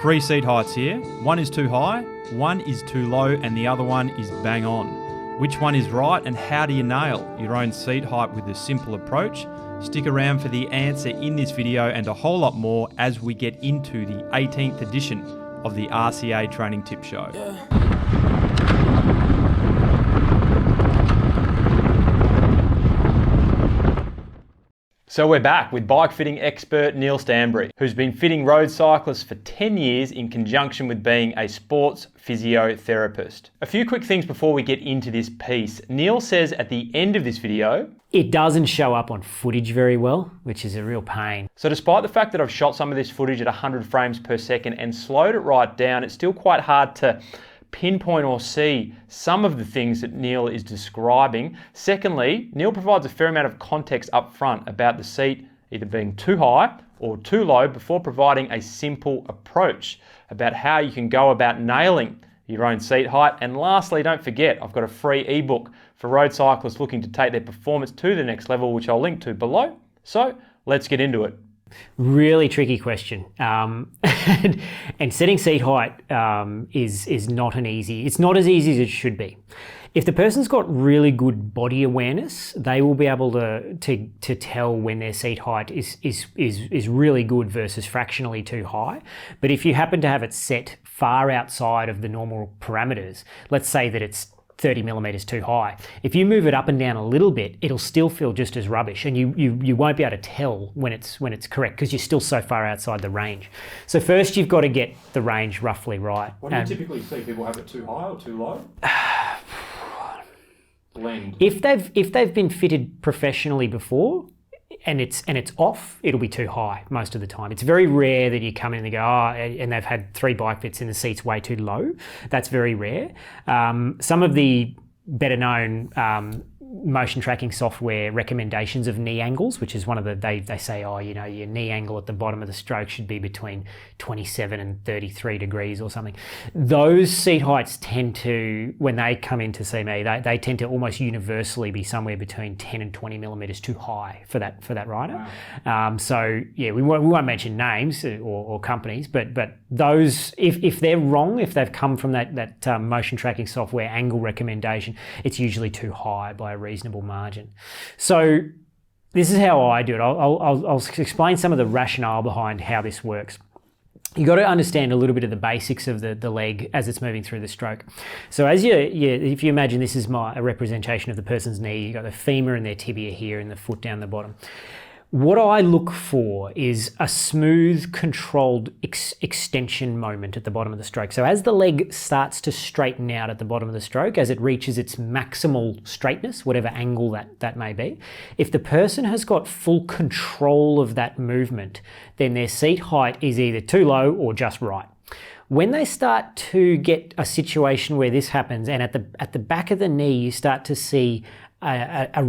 three seat heights here. One is too high, one is too low, and the other one is bang on. Which one is right, and how do you nail your own seat height with a simple approach? Stick around for the answer in this video and a whole lot more as we get into the 18th edition of the RCA Training Tip Show. So we're back with bike fitting expert Neill Standbury, who's been fitting road cyclists for 10 years in conjunction with being a sports physiotherapist. A few quick things before we get into this piece. Neill says at the end of this video, it doesn't show up on footage very well, which is a real pain. So despite the fact that I've shot some of this footage at 100 frames per second and slowed it right down, it's still quite hard to pinpoint or see some of the things that Neill is describing. Secondly, Neill provides a fair amount of context up front about the seat either being too high or too low before providing a simple approach about how you can go about nailing your own seat height. And lastly, don't forget, I've got a free ebook for road cyclists looking to take their performance to the next level, which I'll link to below. So let's get into it. Really tricky question. And setting seat height is not it's not as easy as it should be. If the person's got really good body awareness, they will be able to tell when their seat height is really good versus fractionally too high. But if you happen to have it set far outside of the normal parameters, let's say that it's 30 millimeters too high. If you move it up and down a little bit, it'll still feel just as rubbish, and you won't be able to tell when it's correct because you're still so far outside the range. So first you've got to get the range roughly right. What do you typically see? People have it too high or too low? Blend. If they've been fitted professionally before, and it's off, it'll be too high most of the time. It's very rare that you come in and they go, and they've had 3 bike fits and the seat's way too low. That's very rare. Some of the better known motion tracking software recommendations of knee angles, which is one of the, they say, your knee angle at the bottom of the stroke should be between 27 and 33 degrees or something. Those seat heights tend to, when they come in to see me, they tend to almost universally be somewhere between 10 and 20 millimeters too high for that rider. Wow. So yeah, we won't mention names or companies, but those, if they're wrong, if they've come from that motion tracking software angle recommendation, it's usually too high by a reasonable margin. So this is how I do it. I'll explain some of the rationale behind how this works. You got to understand a little bit of the basics of the leg as it's moving through the stroke. So as if you imagine this is a representation of the person's knee, you've got the femur and their tibia here and the foot down the bottom. What I look for is a smooth, controlled extension moment at the bottom of the stroke. So as the leg starts to straighten out at the bottom of the stroke, as it reaches its maximal straightness, whatever angle that may be, if the person has got full control of that movement, then their seat height is either too low or just right. When they start to get a situation where this happens, and at the back of the knee, you start to see a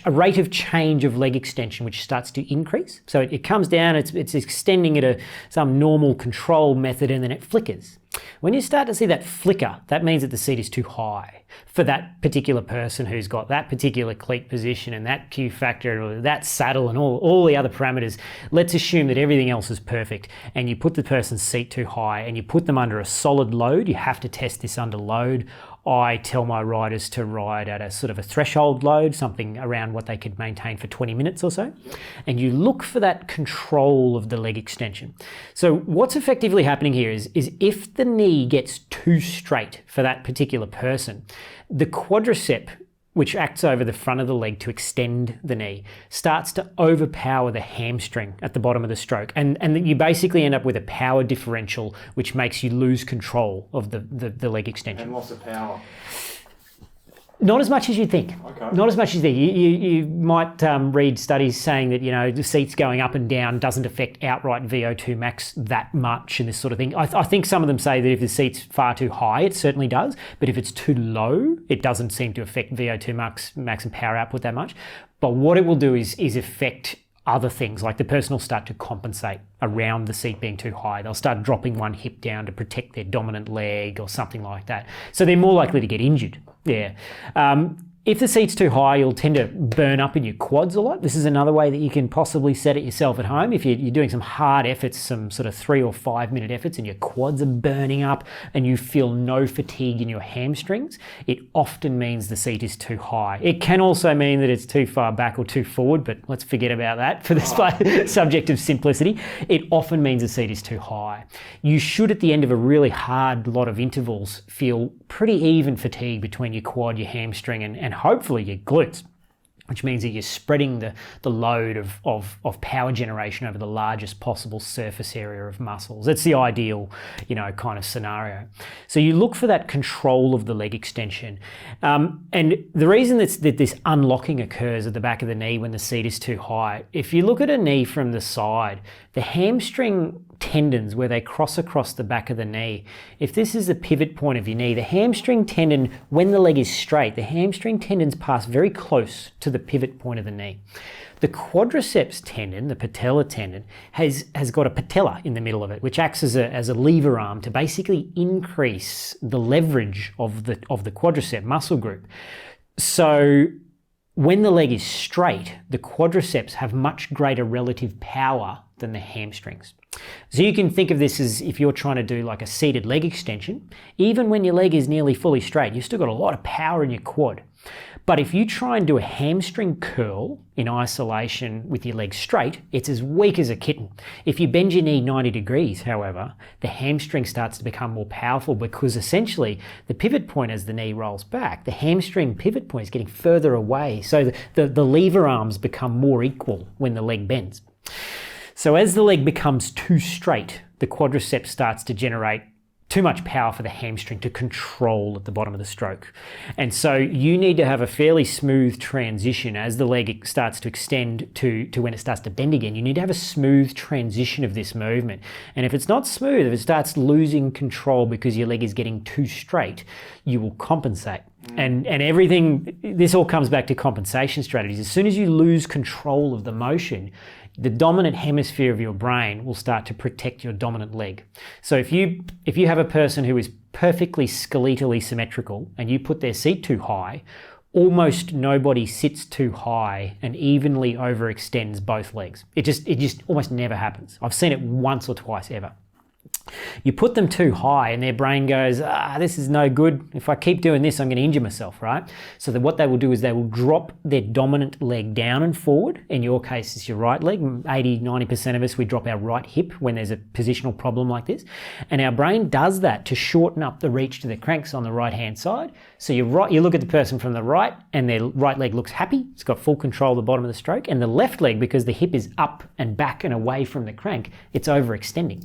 rate of change of leg extension which starts to increase. So it comes down, it's extending at some normal control method, and then it flickers. When you start to see that flicker, that means that the seat is too high for that particular person who's got that particular cleat position and that Q factor or that saddle and all the other parameters. Let's assume that everything else is perfect, and you put the person's seat too high and you put them under a solid load. You have to test this under load. I tell my riders to ride at a sort of a threshold load, something around what they could maintain for 20 minutes or so. Yep. And you look for that control of the leg extension. So what's effectively happening here is if the knee gets too straight for that particular person, the quadricep, which acts over the front of the leg to extend the knee, starts to overpower the hamstring at the bottom of the stroke. And you basically end up with a power differential, which makes you lose control of the leg extension. And loss of power. Not as much as you'd think. Okay. Not as much as you think. You might read studies saying that, the seats going up and down doesn't affect outright VO2 max that much and this sort of thing. I think some of them say that if the seat's far too high, it certainly does. But if it's too low, it doesn't seem to affect VO2 max and power output that much. But what it will do is affect other things, like the person will start to compensate around the seat being too high. They'll start dropping one hip down to protect their dominant leg or something like that. So they're more likely to get injured. Yeah. If the seat's too high, you'll tend to burn up in your quads a lot. This is another way that you can possibly set it yourself at home. If you're doing some hard efforts, some sort of 3 or 5 minute efforts, and your quads are burning up and you feel no fatigue in your hamstrings, it often means the seat is too high. It can also mean that it's too far back or too forward, but let's forget about that for this subject of simplicity. It often means the seat is too high. You should, at the end of a really hard lot of intervals, feel pretty even fatigue between your quad, your hamstring, and hopefully your glutes, which means that you're spreading the load of power generation over the largest possible surface area of muscles. That's the ideal, kind of scenario. So you look for that control of the leg extension. And the reason that this unlocking occurs at the back of the knee when the seat is too high, if you look at a knee from the side, the hamstring tendons where they cross across the back of the knee, if this is the pivot point of your knee, the hamstring tendon, when the leg is straight, the hamstring tendons pass very close to the pivot point of the knee. The quadriceps tendon, the patella tendon, has got a patella in the middle of it, which acts as a lever arm to basically increase the leverage of the quadricep muscle group. So when the leg is straight, the quadriceps have much greater relative power than the hamstrings. So you can think of this as if you're trying to do like a seated leg extension, even when your leg is nearly fully straight, you've still got a lot of power in your quad. But if you try and do a hamstring curl in isolation with your leg straight, it's as weak as a kitten. If you bend your knee 90 degrees, however, the hamstring starts to become more powerful because essentially the pivot point as the knee rolls back, the hamstring pivot point is getting further away. So the lever arms become more equal when the leg bends. So as the leg becomes too straight, the quadriceps starts to generate too much power for the hamstring to control at the bottom of the stroke. And so you need to have a fairly smooth transition as the leg starts to extend to when it starts to bend again. You need to have a smooth transition of this movement. And if it's not smooth, if it starts losing control because your leg is getting too straight, you will compensate. And everything, this all comes back to compensation strategies. As soon as you lose control of the motion, the dominant hemisphere of your brain will start to protect your dominant leg. So if you have a person who is perfectly skeletally symmetrical and you put their seat too high, almost nobody sits too high and evenly overextends both legs. It just almost never happens. I've seen it once or twice ever. You put them too high and their brain goes, this is no good. If I keep doing this, I'm going to injure myself, right? So that what they will do is they will drop their dominant leg down and forward. In your case, it's your right leg. 80, 90% of us, we drop our right hip when there's a positional problem like this. And our brain does that to shorten up the reach to the cranks on the right-hand side. So you look at the person from the right and their right leg looks happy. It's got full control of the bottom of the stroke. And the left leg, because the hip is up and back and away from the crank, it's overextending.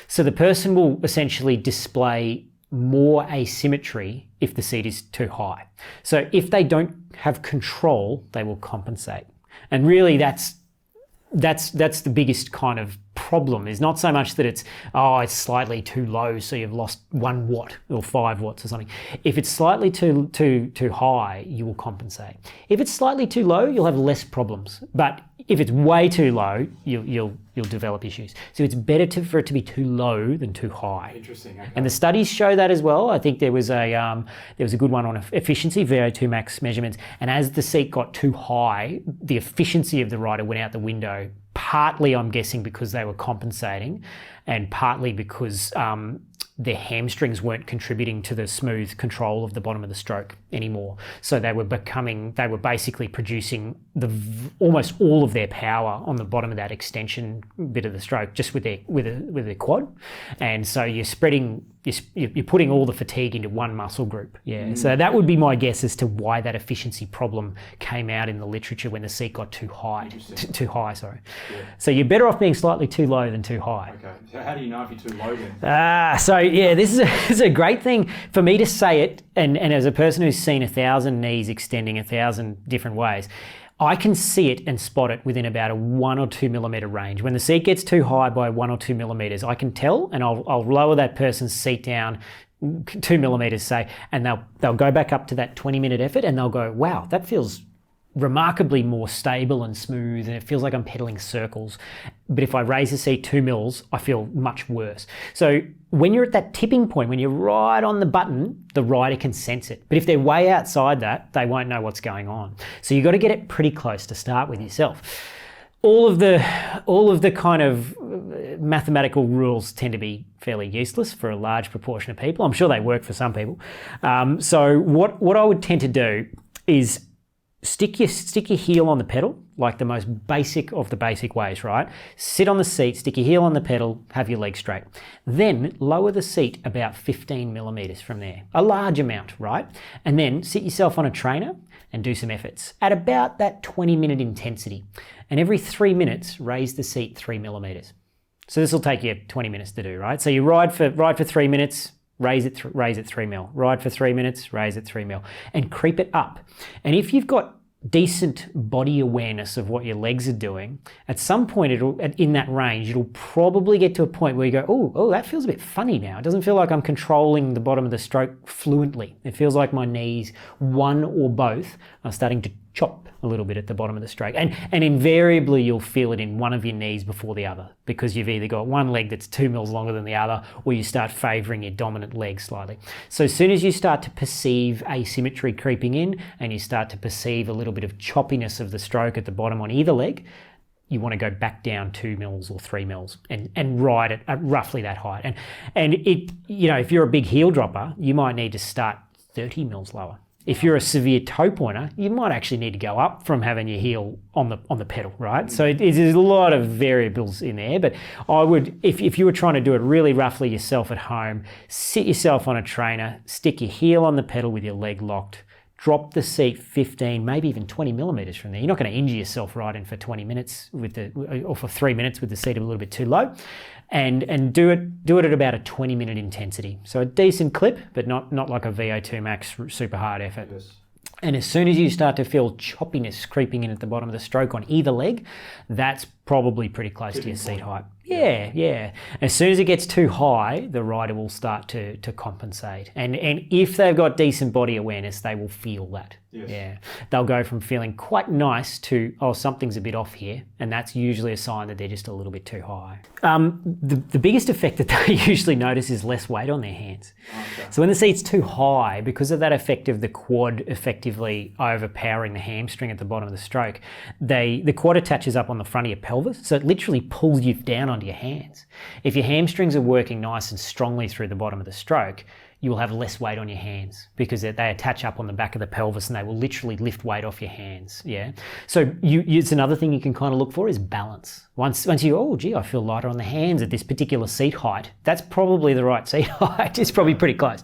So the person will essentially display more asymmetry if the seat is too high. So if they don't have control, they will compensate. And really that's the biggest kind of problem. Is not so much that it's slightly too low, so you've lost 1 watt or 5 watts or something. If it's slightly too high, you will compensate. If it's slightly too low, you'll have less problems. But if it's way too low, you'll develop issues. So it's better for it to be too low than too high. Interesting. Okay. And the studies show that as well. I think there was a good one on efficiency, VO2 max measurements. And as the seat got too high, the efficiency of the rider went out the window. Partly, I'm guessing, because they were compensating, and partly because their hamstrings weren't contributing to the smooth control of the bottom of the stroke anymore. So they were basically producing almost all of their power on the bottom of that extension bit of the stroke, just with their quad. And so you're putting all the fatigue into one muscle group. Yeah. So that would be my guess as to why that efficiency problem came out in the literature when the seat got too high. Too high, sorry. Yeah. So you're better off being slightly too low than too high. Okay. So how do you know if you're too low then? This is a great thing for me to say it, and as a person who's seen 1,000 knees extending 1,000 different ways, I can see it and spot it within about a 1 or 2 millimeter range. When the seat gets too high by 1 or 2 millimeters, I can tell, and I'll lower that person's seat down 2 millimeters, say, and they'll go back up to that 20-minute effort, and they'll go, wow, that feels remarkably more stable and smooth, and it feels like I'm pedaling circles. But if I raise the seat 2 mils, I feel much worse. So when you're at that tipping point, when you're right on the button, the rider can sense it. But if they're way outside that, they won't know what's going on. So you've got to get it pretty close to start with yourself. All of the kind of mathematical rules tend to be fairly useless for a large proportion of people. I'm sure they work for some people. So what I would tend to do is stick your heel on the pedal, like the most basic of the basic ways, right? Sit on the seat, stick your heel on the pedal, have your legs straight. Then lower the seat about 15 millimeters from there, a large amount, right? And then sit yourself on a trainer and do some efforts at about that 20-minute intensity. And every 3 minutes, raise the seat 3 millimeters. So this will take you 20 minutes to do, right? So you ride for 3 minutes, raise it 3 mil. Ride for 3 minutes, raise it 3 mil, and creep it up. And if you've got decent body awareness of what your legs are doing, at some point in that range, it'll probably get to a point where you go, oh, that feels a bit funny now. It doesn't feel like I'm controlling the bottom of the stroke fluently. It feels like my knees, one or both, are starting to chop a little bit at the bottom of the stroke. And invariably you'll feel it in one of your knees before the other, because you've either got one leg that's 2 mils longer than the other, or you start favouring your dominant leg slightly. So as soon as you start to perceive asymmetry creeping in, and you start to perceive a little bit of choppiness of the stroke at the bottom on either leg, you want to go back down 2 mils or 3 mils and ride it at roughly that height. And it, if you're a big heel dropper, you might need to start 30 mils lower. If you're a severe toe pointer, you might actually need to go up from having your heel on the pedal, right? So there's a lot of variables in there, but I would, if you were trying to do it really roughly yourself at home, sit yourself on a trainer, stick your heel on the pedal with your leg locked, drop the seat 15, maybe even 20 millimeters from there. You're not going to injure yourself riding for 20 minutes or for 3 minutes with the seat a little bit too low. And do it at about a 20-minute intensity. So a decent clip, but not like a VO2 max super hard effort. Yes. And as soon as you start to feel choppiness creeping in at the bottom of the stroke on either leg, that's probably pretty close to your seat height. Yeah. As soon as it gets too high, the rider will start to compensate. And if they've got decent body awareness, they will feel that. Yes. Yeah. They'll go from feeling quite nice to, something's a bit off here. And that's usually a sign that they're just a little bit too high. The biggest effect that they usually notice is less weight on their hands. Okay. So when the seat's too high, because of that effect of the quad effectively overpowering the hamstring at the bottom of the stroke, the quad attaches up on the front of your pelvis. So it literally pulls you down onto your hands. If your hamstrings are working nice and strongly through the bottom of the stroke, you will have less weight on your hands because they attach up on the back of the pelvis and they will literally lift weight off your hands. Yeah. So it's another thing you can kind of look for is balance. Once you, I feel lighter on the hands at this particular seat height, that's probably the right seat height. It's probably pretty close.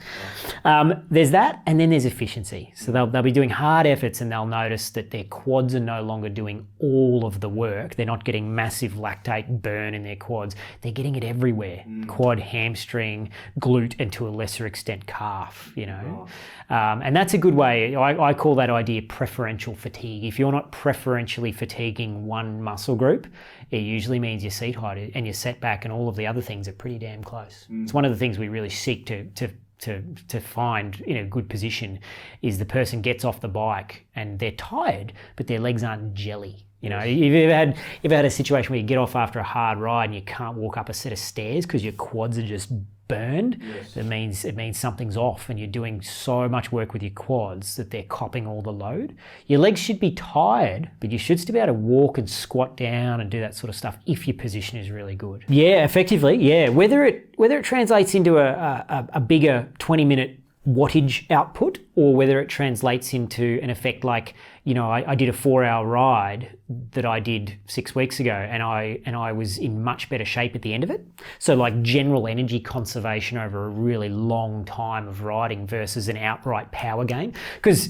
There's that, and then there's efficiency. So they'll be doing hard efforts and they'll notice that their quads are no longer doing all of the work. They're not getting massive lactate burn in their quads. They're getting it everywhere. Quad, hamstring, glute, and to a lesser extent calf, and that's a good way. I call that idea preferential fatigue. If you're not preferentially fatiguing one muscle group, it usually means your seat height and your setback and all of the other things are pretty damn close. It's one of the things we really seek to find in a good position is the person gets off the bike and they're tired, but their legs aren't jelly. You've ever had a situation where you get off after a hard ride and you can't walk up a set of stairs because your quads are just burned. Yes. It means something's off and you're doing so much work with your quads that they're copping all the load. Your legs should be tired, but you should still be able to walk and squat down and do that sort of stuff if your position is really good. Yeah, effectively, yeah. Whether it translates into a bigger 20-minute wattage output or whether it translates into an effect like, I did a 4-hour ride that I did 6 weeks ago and I was in much better shape at the end of it. So like general energy conservation over a really long time of riding versus an outright power gain. Because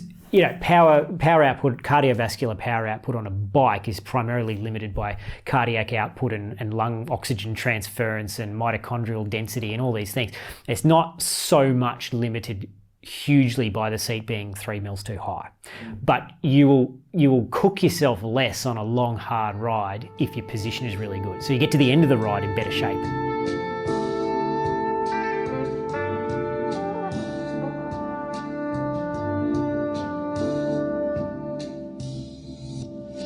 power output, cardiovascular power output on a bike is primarily limited by cardiac output and lung oxygen transference and mitochondrial density and all these things. It's not so much limited hugely by the seat being 3 mils too high. But you will cook yourself less on a long, hard ride if your position is really good. So you get to the end of the ride in better shape.